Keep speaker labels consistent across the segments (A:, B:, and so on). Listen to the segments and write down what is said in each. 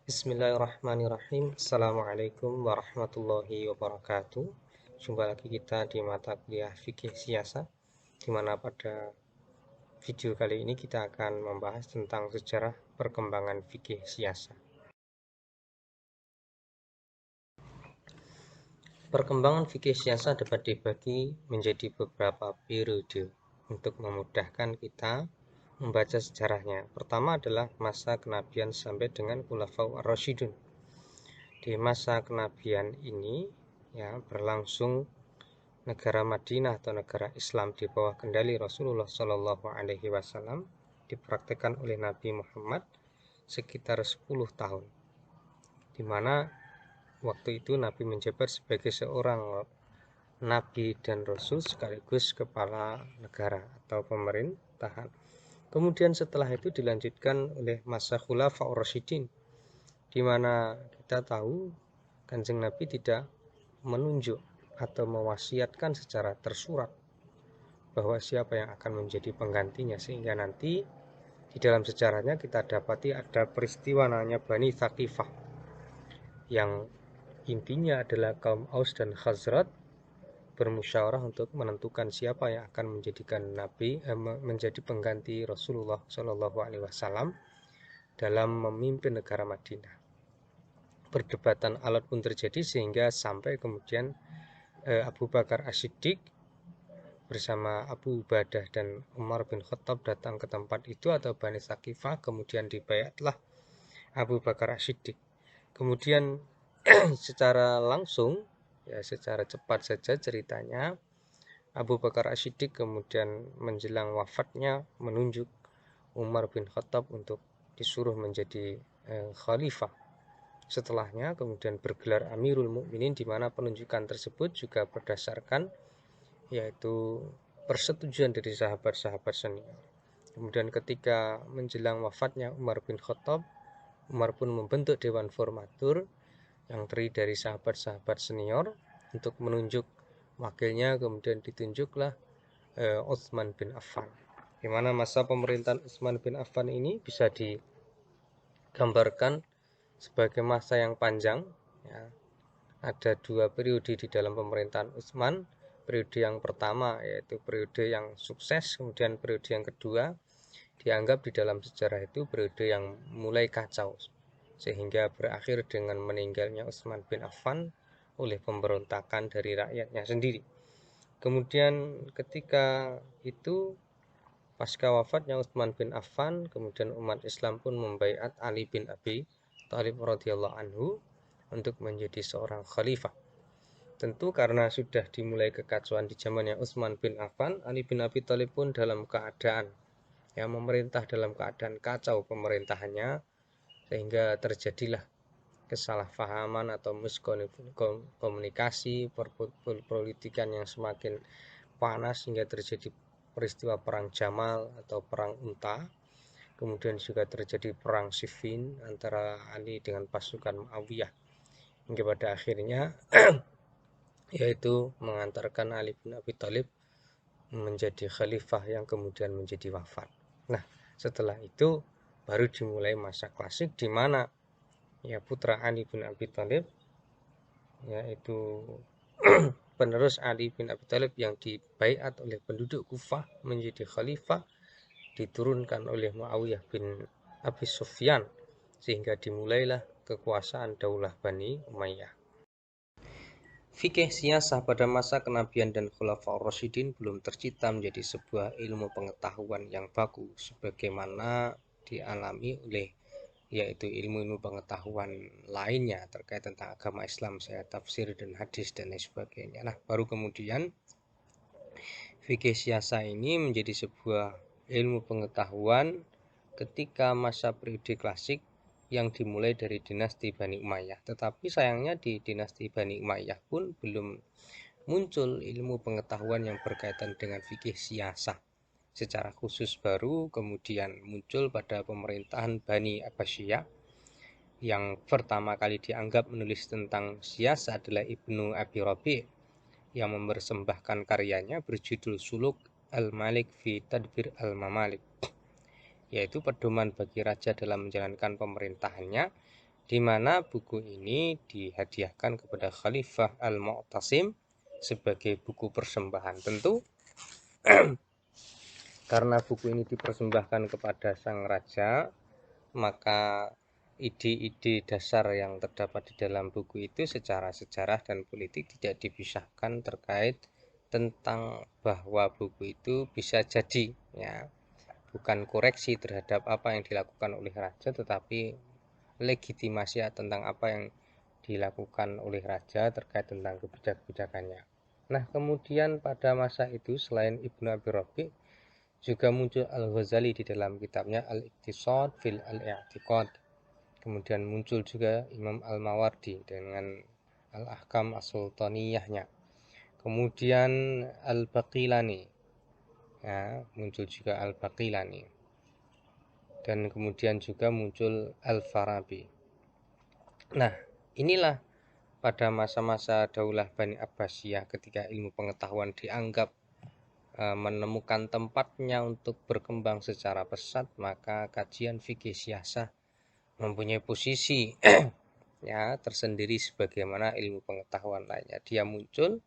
A: Bismillahirrahmanirrahim. Assalamualaikum warahmatullahi wabarakatuh. Jumpa lagi kita di mata kuliah fikih siasat, di mana pada video kali ini kita akan membahas tentang sejarah perkembangan fikih siasat. Perkembangan fikih siasat dapat dibagi menjadi beberapa periode untuk memudahkan kita membaca sejarahnya. Pertama adalah masa kenabian sampai dengan Khulafaur Rasyidun. Di masa kenabian ini berlangsung negara Madinah atau negara Islam di bawah kendali Rasulullah Shallallahu Alaihi Wasallam dipraktikkan oleh Nabi Muhammad sekitar 10 tahun, di mana waktu itu Nabi menjabat sebagai seorang Nabi dan Rasul sekaligus kepala negara atau pemerintahan. Kemudian setelah itu dilanjutkan oleh masa Khulafaur Rasyidin, di mana kita tahu Kanjeng Nabi tidak menunjuk atau mewasiatkan secara tersurat bahwa siapa yang akan menjadi penggantinya, sehingga nanti di dalam sejarahnya kita dapati ada peristiwa namanya Bani Thaqifah, yang intinya adalah kaum Aus dan Khazraj bermusyawarah untuk menentukan siapa yang akan menjadi pengganti Rasulullah Shallallahu Alaihi Wasallam dalam memimpin negara Madinah. Perdebatan alat pun terjadi sehingga sampai kemudian Abu Bakar As-Siddiq bersama Abu Ubadah dan Umar bin Khattab datang ke tempat itu atau Bani Thaqifah, kemudian dibayatlah Abu Bakar As-Siddiq. Kemudian secara langsung, secara cepat saja ceritanya, Abu Bakar As-Siddiq kemudian menjelang wafatnya menunjuk Umar bin Khattab untuk disuruh menjadi khalifah. Setelahnya kemudian bergelar Amirul Mukminin, di mana penunjukan tersebut juga berdasarkan yaitu persetujuan dari sahabat-sahabat senior. Kemudian ketika menjelang wafatnya Umar bin Khattab, Umar pun membentuk dewan formatur yang terdiri dari sahabat-sahabat senior untuk menunjuk wakilnya. Kemudian ditunjuklah Utsman bin Affan, di mana masa pemerintahan Utsman bin Affan ini bisa digambarkan sebagai masa yang panjang. Ada dua periode di dalam pemerintahan Utsman. Periode yang pertama yaitu periode yang sukses, kemudian periode yang kedua dianggap di dalam sejarah itu periode yang mulai kacau, sehingga berakhir dengan meninggalnya Utsman bin Affan oleh pemberontakan dari rakyatnya sendiri. Kemudian ketika itu, pasca wafatnya Utsman bin Affan, kemudian umat Islam pun membaiat Ali bin Abi Thalib radhiyallahu anhu untuk menjadi seorang khalifah. Tentu karena sudah dimulai kekacauan di zamannya Utsman bin Affan, Ali bin Abi Thalib pun dalam keadaan memerintah dalam keadaan kacau pemerintahannya, sehingga terjadilah kesalahpahaman atau miskomunikasi, perpolitikan yang semakin panas hingga terjadi peristiwa perang Jamal atau perang Unta. Kemudian juga terjadi perang Siffin antara Ali dengan pasukan Muawiyah, hingga pada akhirnya yaitu mengantarkan Ali bin Abi Thalib menjadi khalifah yang kemudian menjadi wafat. Nah, setelah itu baru dimulai masa klasik, di mana putra Ali bin Abi Thalib, yaitu penerus Ali bin Abi Thalib yang dibaiat oleh penduduk Kufah menjadi khalifah, diturunkan oleh Muawiyah bin Abi Sufyan, sehingga dimulailah kekuasaan Daulah Bani Umayyah. Fikih siasah pada masa kenabian dan Khulafaur Rasyidin belum tercipta menjadi sebuah ilmu pengetahuan yang baku sebagaimana dialami oleh yaitu ilmu-ilmu pengetahuan lainnya terkait tentang agama Islam, saya tafsir dan hadis dan lain sebagainya. Nah, baru kemudian fikih siasah ini menjadi sebuah ilmu pengetahuan ketika masa periode klasik yang dimulai dari dinasti Bani Umayyah. Tetapi sayangnya di dinasti Bani Umayyah pun belum muncul ilmu pengetahuan yang berkaitan dengan fikih siasah secara khusus. Baru kemudian muncul pada pemerintahan Bani Abbasiyah. Yang pertama kali dianggap menulis tentang siasah adalah Ibnu Abi Rabi' yang mempersembahkan karyanya berjudul Suluk Al-Malik fi Tadbir Al-Mamalik, yaitu pedoman bagi raja dalam menjalankan pemerintahannya, di mana buku ini dihadiahkan kepada Khalifah Al-Mu'tasim sebagai buku persembahan. Tentu karena buku ini dipersembahkan kepada sang raja, maka ide-ide dasar yang terdapat di dalam buku itu secara sejarah dan politik tidak dipisahkan terkait tentang bahwa buku itu bisa jadi, ya, bukan koreksi terhadap apa yang dilakukan oleh raja, tetapi legitimasi tentang apa yang dilakukan oleh raja terkait tentang kebijakan-kebijakannya. Nah, kemudian pada masa itu selain Ibnu Abi Rabi juga muncul Al-Ghazali di dalam kitabnya Al-Iqtisad fil Al-I'tiqad. Kemudian muncul juga Imam Al-Mawardi dengan Al-Ahkam As-Sultaniyahnya. Kemudian Al-Baqilani, ya, muncul juga Al-Baqilani. Dan kemudian juga muncul Al-Farabi. Nah, inilah pada masa-masa Daulah Bani Abbasiyah ketika ilmu pengetahuan dianggap menemukan tempatnya untuk berkembang secara pesat, maka kajian fikih siasah mempunyai posisi ya tersendiri sebagaimana ilmu pengetahuan lainnya. Dia muncul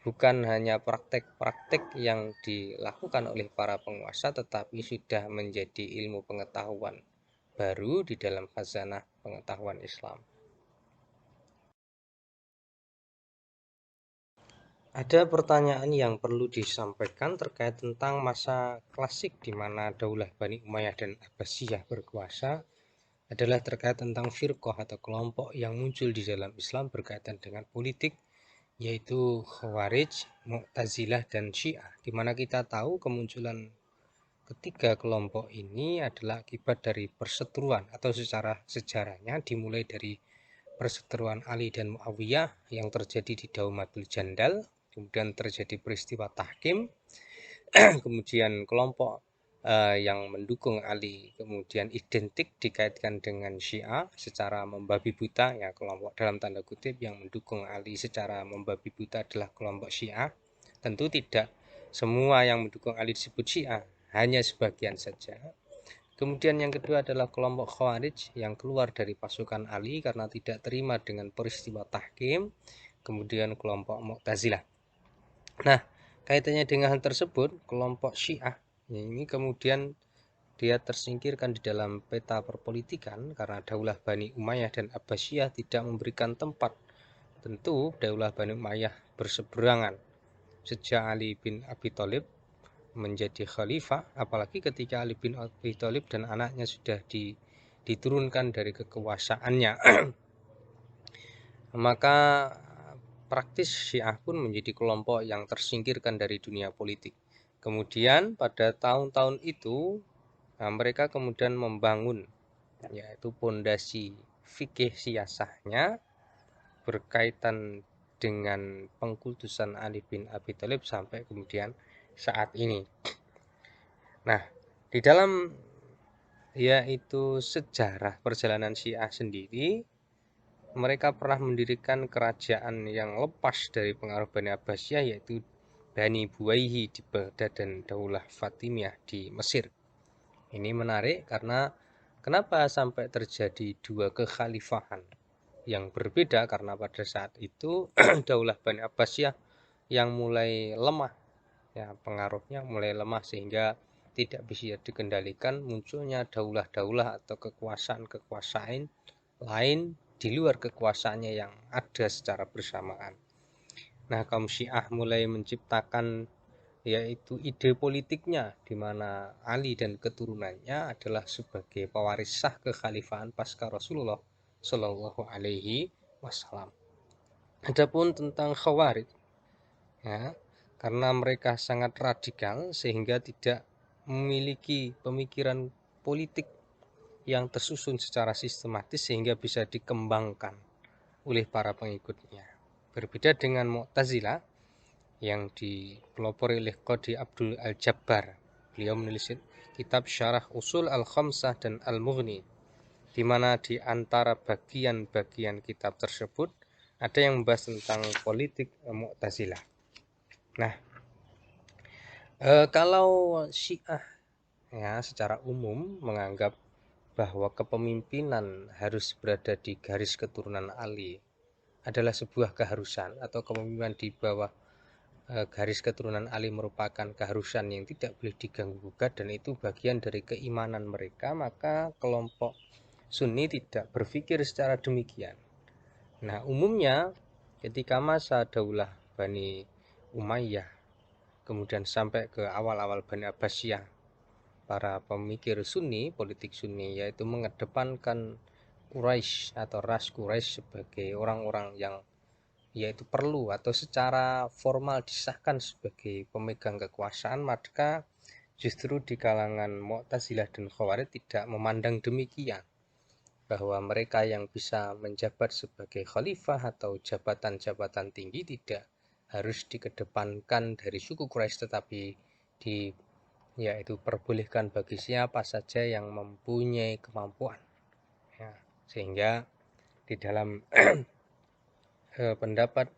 A: bukan hanya praktek-praktek yang dilakukan oleh para penguasa, tetapi sudah menjadi ilmu pengetahuan baru di dalam khazanah pengetahuan Islam. Ada pertanyaan yang perlu disampaikan terkait tentang masa klasik di mana Daulah Bani Umayyah dan Abbasiyah berkuasa, adalah terkait tentang firqah atau kelompok yang muncul di dalam Islam berkaitan dengan politik, yaitu Khawarij, Mu'tazilah, dan Syiah, di mana kita tahu kemunculan ketiga kelompok ini adalah akibat dari perseteruan atau secara sejarahnya dimulai dari perseteruan Ali dan Muawiyah yang terjadi di Daumatul Jandal, kemudian terjadi peristiwa tahkim, kemudian kelompok yang mendukung Ali kemudian identik dikaitkan dengan Syiah secara membabi buta, ya, kelompok dalam tanda kutip yang mendukung Ali secara membabi buta adalah kelompok Syiah. Tentu tidak semua yang mendukung Ali disebut Syiah, hanya sebagian saja. Kemudian yang kedua adalah kelompok Khawarij yang keluar dari pasukan Ali karena tidak terima dengan peristiwa tahkim. Kemudian kelompok Mu'tazilah. Nah, kaitannya dengan hal tersebut, kelompok Syiah ini kemudian dia tersingkirkan di dalam peta perpolitikan karena Daulah Bani Umayyah dan Abbasiyah tidak memberikan tempat. Tentu Daulah Bani Umayyah berseberangan sejak Ali bin Abi Thalib menjadi khalifah, apalagi ketika Ali bin Abi Thalib dan anaknya sudah diturunkan dari kekuasaannya. Maka praktis Syiah pun menjadi kelompok yang tersingkirkan dari dunia politik. Kemudian pada tahun-tahun itu mereka kemudian membangun yaitu pondasi fikih siasahnya berkaitan dengan pengkultusan Ali bin Abi Thalib sampai kemudian saat ini. Nah, di dalam yaitu sejarah perjalanan Syiah sendiri, mereka pernah mendirikan kerajaan yang lepas dari pengaruh Bani Abbasiyah, yaitu Bani Buwaihi di Baghdad dan Daulah Fatimiyah di Mesir. Ini menarik karena kenapa sampai terjadi dua kekhalifahan yang berbeda, karena pada saat itu Daulah Bani Abbasiyah yang mulai lemah, ya, pengaruhnya mulai lemah sehingga tidak bisa dikendalikan, munculnya daulah-daulah atau kekuasaan-kekuasaan lain di luar kekuasaannya yang ada secara bersamaan. Nah, kaum Syiah mulai menciptakan yaitu ide politiknya di mana Ali dan keturunannya adalah sebagai pewaris sah kekhalifahan pasca Rasulullah Shallallahu Alaihi Wasallam. Adapun tentang Khawarij, ya, karena mereka sangat radikal sehingga tidak memiliki pemikiran politik yang tersusun secara sistematis sehingga bisa dikembangkan oleh para pengikutnya. Berbeda dengan Mu'tazilah yang dipelopori oleh Qadi Abdul Al-Jabbar. Beliau menulis kitab Syarah Usul Al-Khamsah dan Al-Mughni, di mana di antara bagian-bagian kitab tersebut ada yang membahas tentang politik Mu'tazilah. Nah, kalau Syiah ya secara umum menganggap bahwa kepemimpinan harus berada di garis keturunan Ali adalah sebuah keharusan, atau kepemimpinan di bawah garis keturunan Ali merupakan keharusan yang tidak boleh diganggu-gugat dan itu bagian dari keimanan mereka, maka kelompok Sunni tidak berpikir secara demikian. Nah, umumnya ketika masa Daulah Bani Umayyah kemudian sampai ke awal-awal Bani Abbasiyah, para pemikir Sunni, politik Sunni, yaitu mengedepankan Quraisy atau ras Quraisy sebagai orang-orang yang yaitu perlu atau secara formal disahkan sebagai pemegang kekuasaan, maka justru di kalangan Mu'tazilah dan Khawarij tidak memandang demikian, bahwa mereka yang bisa menjabat sebagai khalifah atau jabatan-jabatan tinggi tidak harus dikedepankan dari suku Quraisy, tetapi yaitu perbolehkan bagi siapa saja yang mempunyai kemampuan. Ya, sehingga di dalam pendapat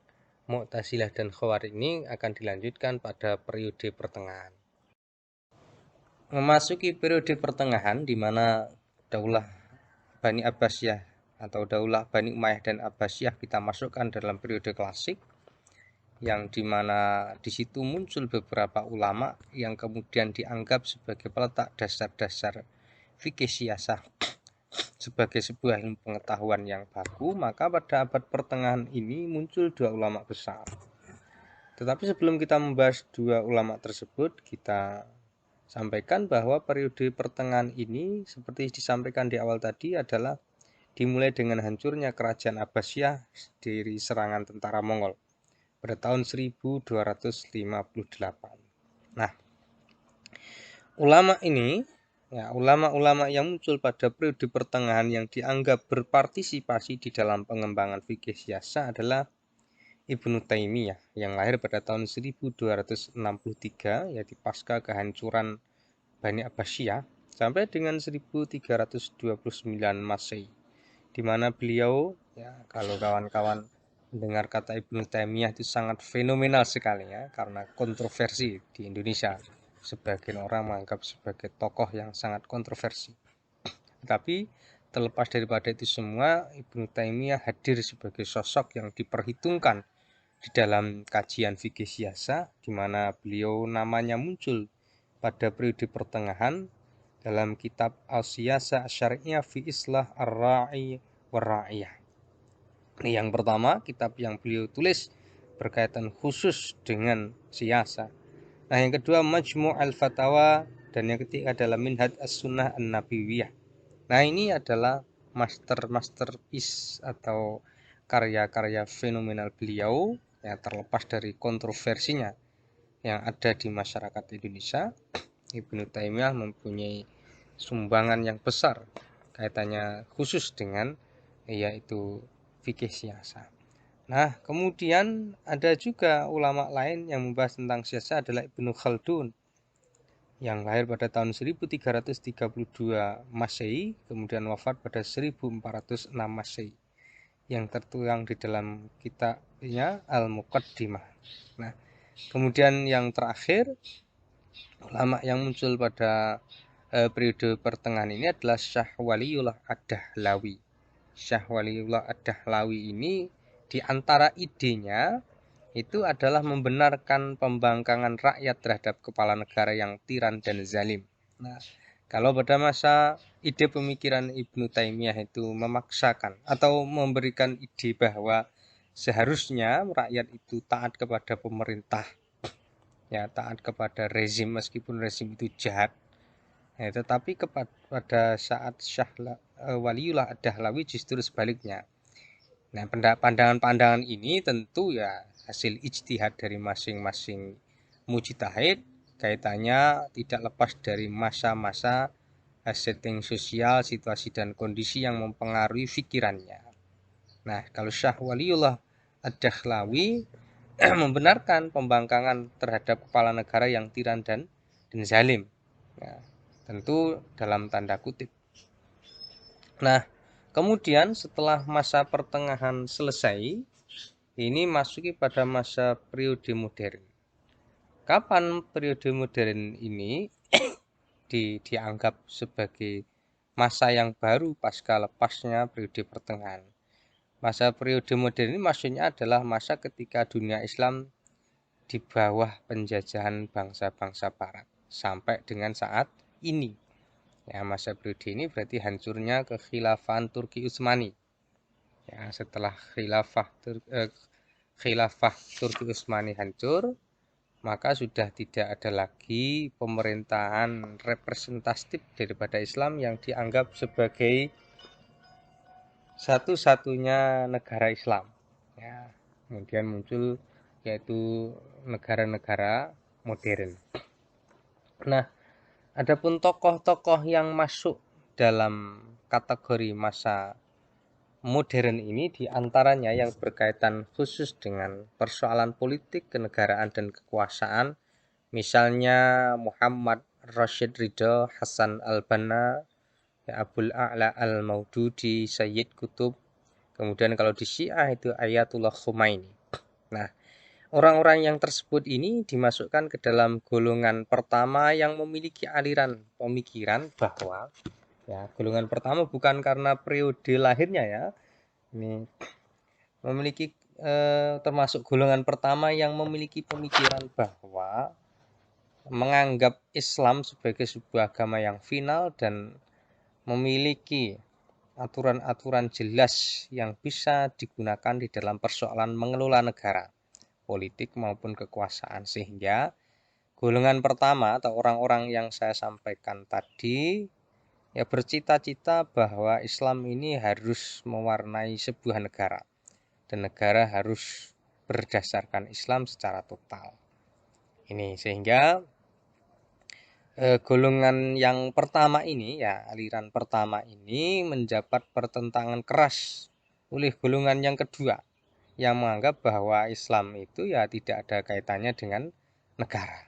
A: Mu'tazilah dan Khawarij ini akan dilanjutkan pada periode pertengahan. Memasuki periode pertengahan di mana Daulah Bani Abbasiyah atau Daulah Bani Umayyah dan Abbasiyah kita masukkan dalam periode klasik, yang dimana di situ muncul beberapa ulama yang kemudian dianggap sebagai peletak dasar-dasar fikih siyasah sebagai sebuah ilmu pengetahuan yang baku. Maka pada abad pertengahan ini muncul dua ulama besar. Tetapi sebelum kita membahas dua ulama tersebut, kita sampaikan bahwa periode pertengahan ini seperti disampaikan di awal tadi adalah dimulai dengan hancurnya kerajaan Abbasiyah dari serangan tentara Mongol pada tahun 1258. Nah, ulama ini, ya, ulama-ulama yang muncul pada periode pertengahan yang dianggap berpartisipasi di dalam pengembangan fikih siyasah adalah Ibnu Taimiyah yang lahir pada tahun 1263, yaitu pasca kehancuran Bani Abbasiyah sampai dengan 1329 Masehi, di mana beliau, ya, kalau kawan-kawan mendengar kata Ibnu Taimiyah itu sangat fenomenal sekali, ya, karena kontroversi di Indonesia. Sebagian orang menganggap sebagai tokoh yang sangat kontroversi. Tapi terlepas daripada itu semua, Ibnu Taimiyah hadir sebagai sosok yang diperhitungkan di dalam kajian fikih siyasah, di mana beliau namanya muncul pada periode pertengahan dalam kitab Al-Siyasah Syari'iyah fi Islah Ar-Ra'i war-Ra'iyah. Yang pertama, kitab yang beliau tulis berkaitan khusus dengan siyasah. Nah, yang kedua Majmu' al-Fatawa, dan yang ketiga adalah Minhaj as-Sunnah an-Nabawiyah. Nah, ini adalah masterpiece atau karya-karya fenomenal beliau, yang terlepas dari kontroversinya yang ada di masyarakat Indonesia. Ibnu Taimiyah mempunyai sumbangan yang besar kaitannya khusus dengan yaitu fikih siyasah. Nah, kemudian ada juga ulama lain yang membahas tentang siyasah adalah Ibnu Khaldun yang lahir pada tahun 1332 Masehi, kemudian wafat pada 1406 Masehi, yang tertuang di dalam kitabnya Al-Muqaddimah. Nah, kemudian yang terakhir ulama yang muncul pada periode pertengahan ini adalah Syah Waliullah Ad-Dahlawi. Syah Waliullah Ad-Dahlawi ini di antara idenya itu adalah membenarkan pembangkangan rakyat terhadap kepala negara yang tiran dan zalim. Nah, kalau pada masa ide pemikiran Ibnu Taimiyah itu memaksakan atau memberikan ide bahwa seharusnya rakyat itu taat kepada pemerintah, ya, taat kepada rezim meskipun rezim itu jahat. Ya, tetapi pada saat Syah Waliullah Ad-Dahlawi justru sebaliknya. Nah, pandangan-pandangan ini tentu ya hasil ijtihad dari masing-masing mujtahid, kaitannya tidak lepas dari masa-masa setting sosial, situasi dan kondisi yang mempengaruhi pikirannya. Nah, kalau Syah Waliullah Ad-Dahlawi membenarkan pembangkangan terhadap kepala negara yang tiran dan zalim. Nah, tentu dalam tanda kutip. Nah, kemudian setelah masa pertengahan selesai, ini masuki pada masa periode modern. Kapan periode modern ini dianggap sebagai masa yang baru pasca lepasnya periode pertengahan. Masa periode modern ini maksudnya adalah masa ketika dunia Islam di bawah penjajahan bangsa-bangsa barat sampai dengan saat ini. Ya, masa periode ini berarti hancurnya kekhilafahan Turki Utsmani. Ya, setelah khilafah Turki Utsmani hancur, maka sudah tidak ada lagi pemerintahan representatif daripada Islam yang dianggap sebagai satu-satunya negara Islam. Ya, kemudian muncul yaitu negara-negara modern. Nah, adapun tokoh-tokoh yang masuk dalam kategori masa modern ini diantaranya yang berkaitan khusus dengan persoalan politik, kenegaraan, dan kekuasaan. Misalnya Muhammad Rashid Ridho, Hasan al-Banna, ya, Abul A'la al-Maududi, Sayyid Qutb. Kemudian kalau di Syiah itu Ayatullah Khomeini. Nah, orang-orang yang tersebut ini dimasukkan ke dalam golongan pertama yang memiliki aliran pemikiran bahwa ya, golongan pertama bukan karena periode lahirnya ya. Ini memiliki termasuk golongan pertama yang memiliki pemikiran bahwa menganggap Islam sebagai sebuah agama yang final dan memiliki aturan-aturan jelas yang bisa digunakan di dalam persoalan mengelola negara, politik maupun kekuasaan. Sehingga golongan pertama atau orang-orang yang saya sampaikan tadi ya bercita-cita bahwa Islam ini harus mewarnai sebuah negara dan negara harus berdasarkan Islam secara total. Ini sehingga golongan yang pertama ini ya aliran pertama ini mendapat pertentangan keras oleh golongan yang kedua yang menganggap bahwa Islam itu ya tidak ada kaitannya dengan negara.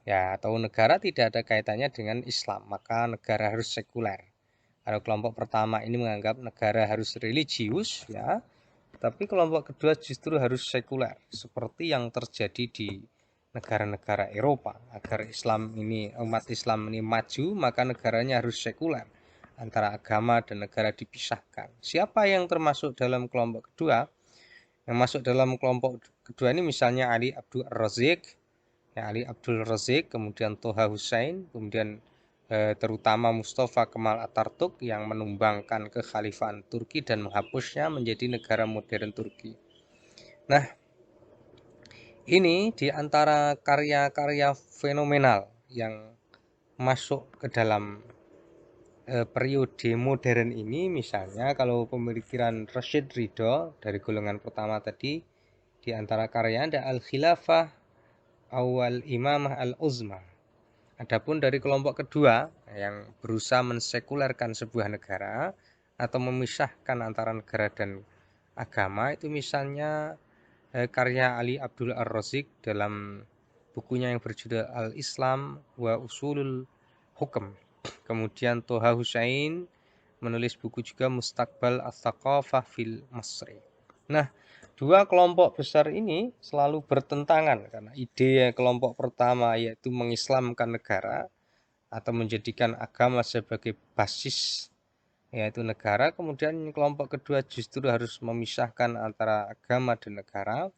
A: Ya, atau negara tidak ada kaitannya dengan Islam, maka negara harus sekuler. Kalau kelompok pertama ini menganggap negara harus religius ya, tapi kelompok kedua justru harus sekuler, seperti yang terjadi di negara-negara Eropa. Agar umat Islam ini maju, maka negaranya harus sekuler. Antara agama dan negara dipisahkan. Siapa yang termasuk dalam kelompok kedua? Yang masuk dalam kelompok kedua ini misalnya Ali Abdul Razik, ya, Ali Abdul Razik, kemudian Toha Hussein, kemudian terutama Mustafa Kemal Atatürk yang menumbangkan kekhalifahan Turki dan menghapusnya menjadi negara modern Turki. Nah, ini di antara karya-karya fenomenal yang masuk ke dalam periode modern ini. Misalnya kalau pemikiran Rashid Ridho dari golongan pertama tadi, di antara karya ada Al-Khilafah Awal Imamah Al-Uzma. Adapun dari kelompok kedua yang berusaha mensekulerkan sebuah negara atau memisahkan antara negara dan agama itu misalnya karya Ali Abdul Ar-Razik dalam bukunya yang berjudul Al-Islam wa Usulul Hukum. Kemudian Toha Hussein menulis buku juga Mustaqbal As-Saqafah fil Masri. Nah, dua kelompok besar ini selalu bertentangan karena ide kelompok pertama yaitu mengislamkan negara atau menjadikan agama sebagai basis yaitu negara, kemudian kelompok kedua justru harus memisahkan antara agama dan negara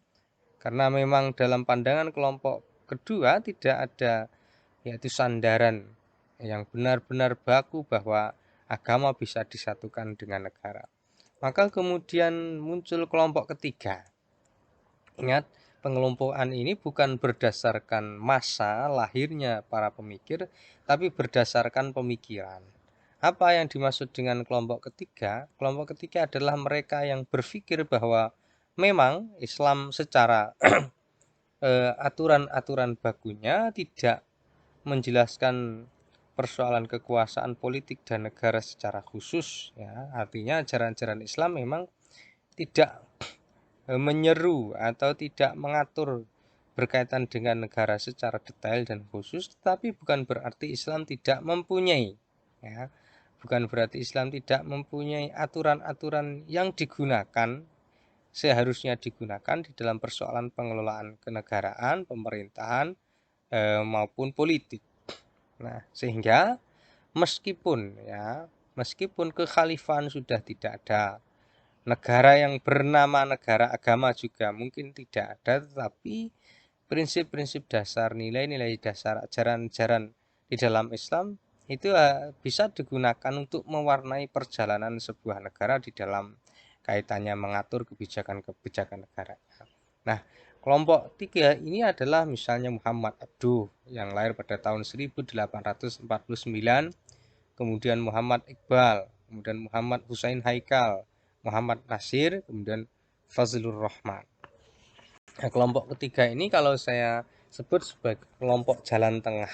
A: karena memang dalam pandangan kelompok kedua tidak ada yaitu sandaran yang benar-benar baku bahwa agama bisa disatukan dengan negara. Maka kemudian muncul kelompok ketiga. Ingat, pengelompokan ini bukan berdasarkan masa lahirnya para pemikir, tapi berdasarkan pemikiran. Apa yang dimaksud dengan kelompok ketiga? Kelompok ketiga adalah mereka yang berpikir bahwa memang Islam secara aturan-aturan bakunya tidak menjelaskan persoalan kekuasaan politik dan negara secara khusus ya. Artinya ajaran-ajaran Islam memang tidak menyeru atau tidak mengatur berkaitan dengan negara secara detail dan khusus, tetapi bukan berarti Islam tidak mempunyai ya. Bukan berarti Islam tidak mempunyai aturan-aturan yang digunakan seharusnya digunakan di dalam persoalan pengelolaan kenegaraan, pemerintahan maupun politik. Nah, sehingga meskipun ya Meskipun kekhalifahan sudah tidak ada, negara yang bernama negara agama juga mungkin tidak ada, tetapi prinsip-prinsip dasar, nilai-nilai dasar, ajaran-ajaran di dalam Islam itu bisa digunakan untuk mewarnai perjalanan sebuah negara di dalam kaitannya mengatur kebijakan-kebijakan negara. Nah, kelompok tiga ini adalah misalnya Muhammad Abduh yang lahir pada tahun 1849, kemudian Muhammad Iqbal, kemudian Muhammad Husain Haikal, Muhammad Nasir, kemudian Fazlur Rahman. Nah, kelompok ketiga ini kalau saya sebut sebagai kelompok jalan tengah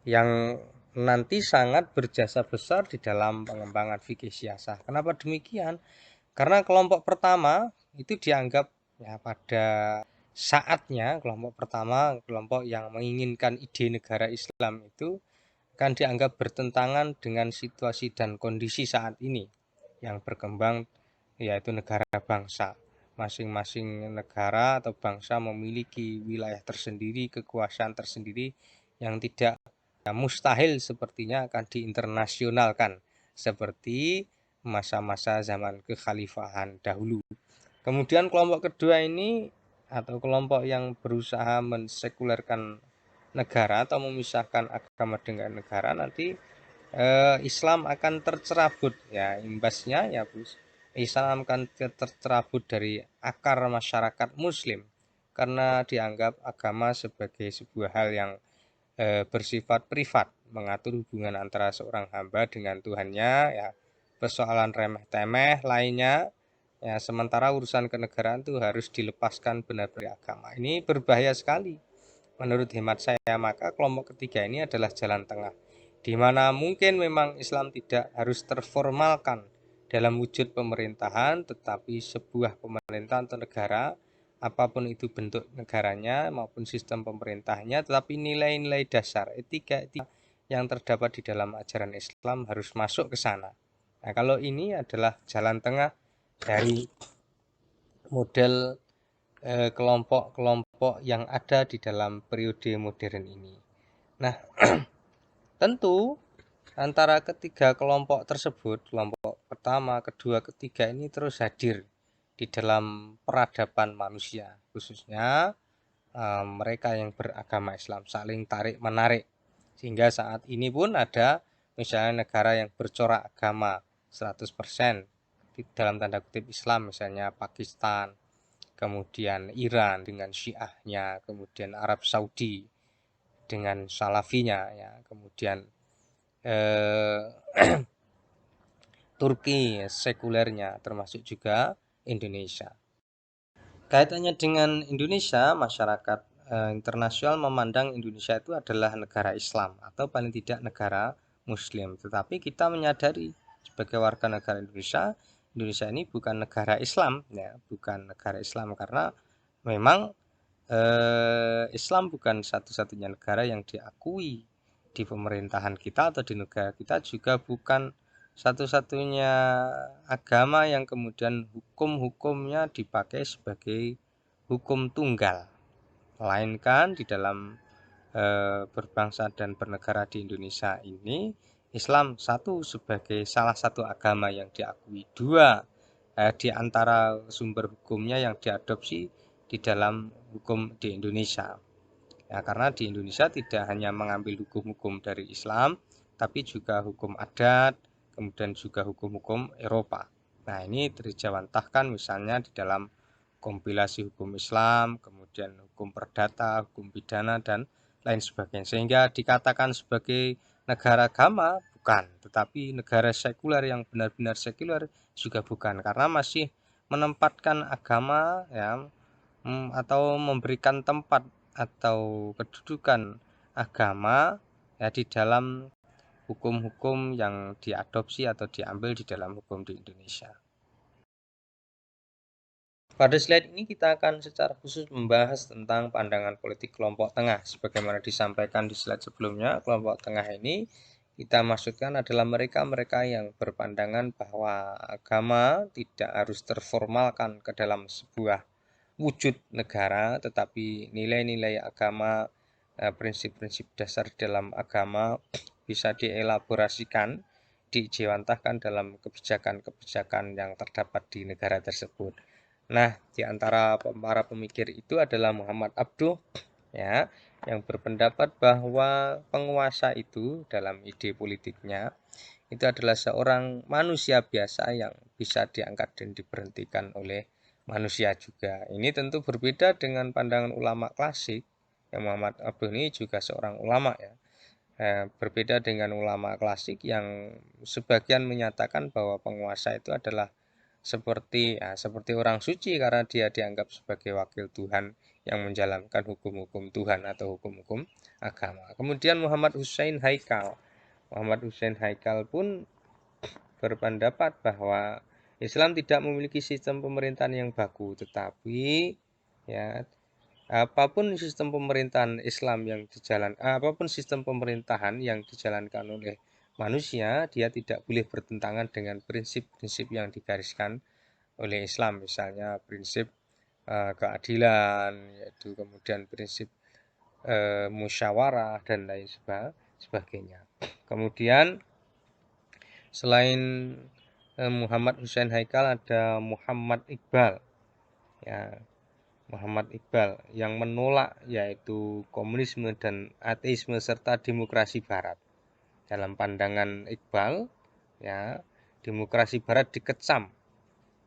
A: yang nanti sangat berjasa besar di dalam pengembangan fikih siasah. Kenapa demikian? Karena kelompok pertama itu dianggap ya pada saatnya kelompok pertama, kelompok yang menginginkan ide negara Islam itu kan dianggap bertentangan dengan situasi dan kondisi saat ini yang berkembang, yaitu negara bangsa. Masing-masing negara atau bangsa memiliki wilayah tersendiri, kekuasaan tersendiri yang tidak mustahil sepertinya akan diinternasionalkan seperti masa-masa zaman kekhalifahan dahulu. Kemudian kelompok kedua ini atau kelompok yang berusaha mensekulerkan negara atau memisahkan agama dengan negara, nanti Islam akan tercerabut ya, imbasnya ya Islam akan tercerabut dari akar masyarakat Muslim karena dianggap agama sebagai sebuah hal yang bersifat privat, mengatur hubungan antara seorang hamba dengan Tuhannya, ya persoalan remeh temeh lainnya, ya sementara urusan kenegaraan itu harus dilepaskan benar-benar agama. Ini berbahaya sekali menurut hemat saya. Maka kelompok ketiga ini adalah jalan tengah, di mana mungkin memang Islam tidak harus terformalkan dalam wujud pemerintahan, tetapi sebuah pemerintahan atau negara, apapun itu bentuk negaranya maupun sistem pemerintahnya, tetapi nilai-nilai dasar etika yang terdapat di dalam ajaran Islam harus masuk ke sana. Nah, kalau ini adalah jalan tengah dari model kelompok-kelompok yang ada di dalam periode modern ini. Nah, tentu antara ketiga kelompok tersebut, kelompok pertama, kedua, ketiga ini terus hadir di dalam peradaban manusia, khususnya mereka yang beragama Islam, saling tarik-menarik. Sehingga saat ini pun ada misalnya negara yang bercorak agama 100% di dalam tanda kutip Islam, misalnya Pakistan, kemudian Iran dengan Syiahnya, kemudian Arab Saudi dengan Salafinya, ya, kemudian Turki sekulernya, termasuk juga Indonesia. Kaitannya dengan Indonesia, masyarakat internasional memandang Indonesia itu adalah negara Islam atau paling tidak negara Muslim. Tetapi kita menyadari sebagai warga negara Indonesia, Indonesia ini bukan negara Islam, ya, bukan negara Islam karena memang Islam bukan satu-satunya negara yang diakui di pemerintahan kita atau di negara kita, juga bukan satu-satunya agama yang kemudian hukum-hukumnya dipakai sebagai hukum tunggal, melainkan di dalam berbangsa dan bernegara di Indonesia ini, Islam satu sebagai salah satu agama yang diakui, dua di antara sumber hukumnya yang diadopsi di dalam hukum di Indonesia. Ya, karena di Indonesia tidak hanya mengambil hukum-hukum dari Islam, tapi juga hukum adat, kemudian juga hukum-hukum Eropa. Nah, ini terjawantahkan misalnya di dalam kompilasi hukum Islam, kemudian hukum perdata, hukum pidana, dan lain sebagainya. Sehingga dikatakan sebagai negara agama, bukan. Tetapi negara sekuler yang benar-benar sekuler juga bukan. Karena masih menempatkan agama, ya, atau memberikan tempat atau kedudukan agama ya di dalam hukum-hukum yang diadopsi atau diambil di dalam hukum di Indonesia. Pada slide ini kita akan secara khusus membahas tentang pandangan politik kelompok tengah. Sebagaimana disampaikan di slide sebelumnya, kelompok tengah ini kita maksudkan adalah mereka-mereka yang berpandangan bahwa agama tidak harus terformalkan ke dalam sebuah wujud negara, tetapi nilai-nilai agama, prinsip-prinsip dasar dalam agama bisa dielaborasikan, dijiwantahkan dalam kebijakan-kebijakan yang terdapat di negara tersebut. Nah, di antara para pemikir itu adalah Muhammad Abduh, ya, yang berpendapat bahwa penguasa itu dalam ide politiknya itu adalah seorang manusia biasa yang bisa diangkat dan diberhentikan oleh manusia juga. Ini tentu berbeda dengan pandangan ulama klasik, yang Muhammad Abduh ini juga seorang ulama, ya. Berbeda dengan ulama klasik yang sebagian menyatakan bahwa penguasa itu adalah seperti orang suci karena dia dianggap sebagai wakil Tuhan yang menjalankan hukum-hukum Tuhan atau hukum-hukum agama. Kemudian Muhammad Hussein Haikal pun berpendapat bahwa Islam tidak memiliki sistem pemerintahan yang baku, tetapi ya apapun sistem pemerintahan yang dijalankan oleh manusia, dia tidak boleh bertentangan dengan prinsip-prinsip yang digariskan oleh Islam, misalnya prinsip keadilan, yaitu kemudian prinsip musyawarah dan lain sebagainya. Kemudian selain Muhammad Hussein Haikal ada Muhammad Iqbal, ya. Muhammad Iqbal yang menolak yaitu komunisme dan ateisme serta demokrasi barat. Dalam pandangan Iqbal, ya, demokrasi barat dikecam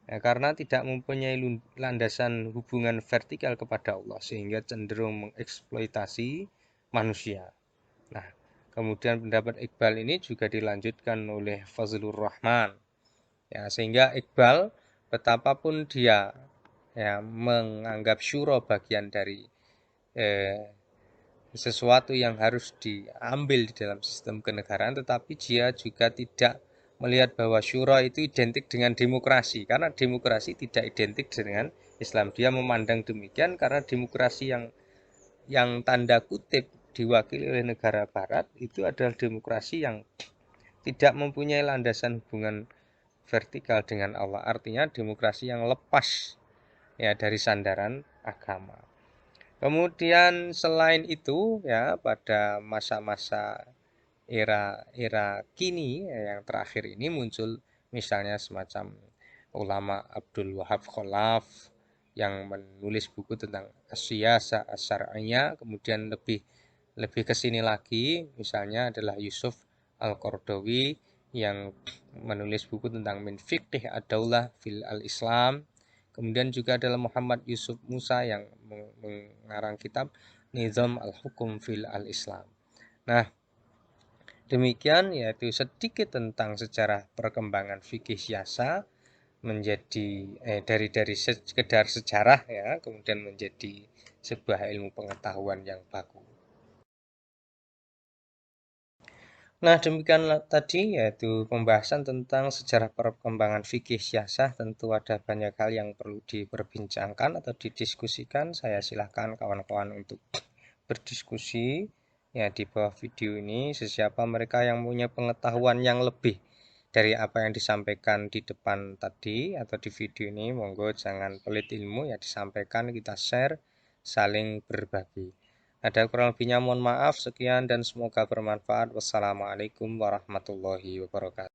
A: ya, karena tidak mempunyai landasan hubungan vertikal kepada Allah sehingga cenderung mengeksploitasi manusia. Nah, kemudian pendapat Iqbal ini juga dilanjutkan oleh Fazlur Rahman. Ya, sehingga Iqbal betapapun dia ya menganggap syuro bagian dari sesuatu yang harus diambil di dalam sistem kenegaraan, tetapi dia juga tidak melihat bahwa syuro itu identik dengan demokrasi, karena demokrasi tidak identik dengan Islam. Dia memandang demikian karena demokrasi yang tanda kutip diwakili oleh negara barat itu adalah demokrasi yang tidak mempunyai landasan hubungan vertikal dengan Allah, artinya demokrasi yang lepas ya dari sandaran agama. Kemudian selain itu ya pada masa-masa era kini yang terakhir ini muncul misalnya semacam ulama Abdul Wahab Khalaf yang menulis buku tentang siyasah asyariyah. Kemudian lebih ke sini lagi misalnya adalah Yusuf Al-Qaradawi yang menulis buku tentang min fiqh ad-daulah fil al-Islam. Kemudian juga adalah Muhammad Yusuf Musa yang mengarang kitab Nizam al-Hukum fil al-Islam. Nah, demikian yaitu sedikit tentang sejarah perkembangan fikih siyasah menjadi dari sekedar sejarah ya, kemudian menjadi sebuah ilmu pengetahuan yang baku. Nah, demikianlah tadi yaitu pembahasan tentang sejarah perkembangan fikih siyasah. Tentu ada banyak hal yang perlu diperbincangkan atau didiskusikan. Saya silahkan kawan-kawan untuk berdiskusi ya di bawah video ini. Sesiapa mereka yang punya pengetahuan yang lebih dari apa yang disampaikan di depan tadi atau di video ini, monggo jangan pelit ilmu ya, disampaikan, kita share, saling berbagi. Ada kurang lebihnya mohon maaf. Sekian dan semoga bermanfaat. Wassalamualaikum warahmatullahi wabarakatuh.